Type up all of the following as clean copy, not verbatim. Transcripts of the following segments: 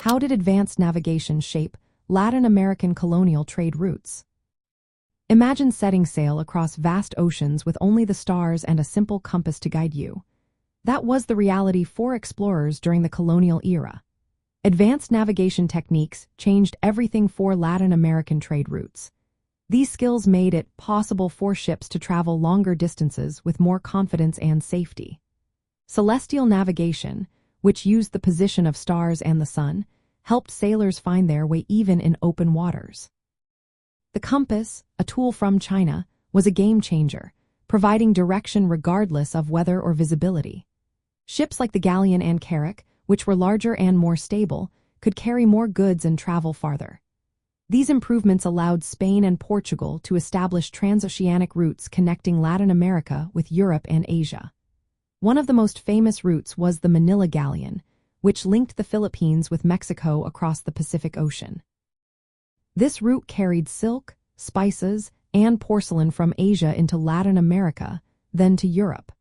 How did advanced navigation shape Latin American colonial trade routes? Imagine setting sail across vast oceans with only the stars and a simple compass to guide you. That was the reality for explorers during the colonial era. Advanced navigation techniques changed everything for Latin American trade routes. These skills made it possible for ships to travel longer distances with more confidence and safety. Celestial navigation, which used the position of stars and the sun, helped sailors find their way even in open waters. The compass, a tool from China, was a game changer, providing direction regardless of weather or visibility. Ships like the galleon and carrack, which were larger and more stable, could carry more goods and travel farther. These improvements allowed Spain and Portugal to establish transoceanic routes connecting Latin America with Europe and Asia. One of the most famous routes was the Manila Galleon, which linked the Philippines with Mexico across the Pacific Ocean. This route carried silk, spices, and porcelain from Asia into Latin America, then to Europe.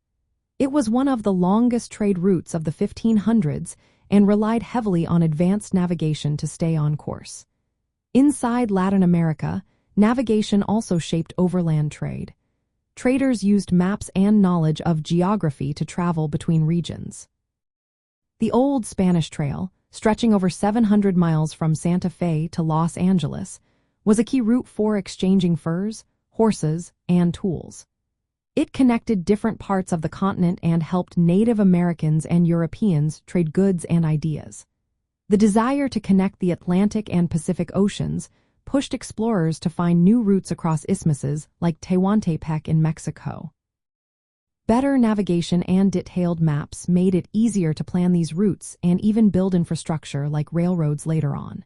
It was one of the longest trade routes of the 1500s and relied heavily on advanced navigation to stay on course. Inside Latin America, navigation also shaped overland trade. Traders used maps and knowledge of geography to travel between regions. The Old Spanish Trail, stretching over 700 miles from Santa Fe to Los Angeles, was a key route for exchanging furs, horses, and tools. It connected different parts of the continent and helped Native Americans and Europeans trade goods and ideas. The desire to connect the Atlantic and Pacific Oceans pushed explorers to find new routes across isthmuses like Tehuantepec in Mexico. Better navigation and detailed maps made it easier to plan these routes and even build infrastructure like railroads later on.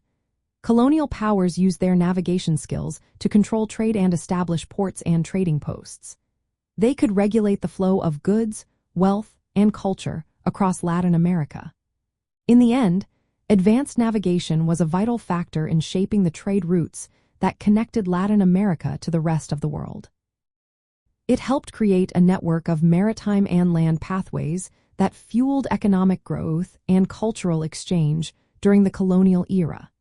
Colonial powers used their navigation skills to control trade and establish ports and trading posts. They could regulate the flow of goods, wealth, and culture across Latin America. In the end, advanced navigation was a vital factor in shaping the trade routes that connected Latin America to the rest of the world. It helped create a network of maritime and land pathways that fueled economic growth and cultural exchange during the colonial era.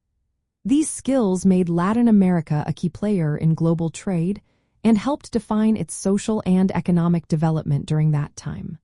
These skills made Latin America a key player in global trade and helped define its social and economic development during that time.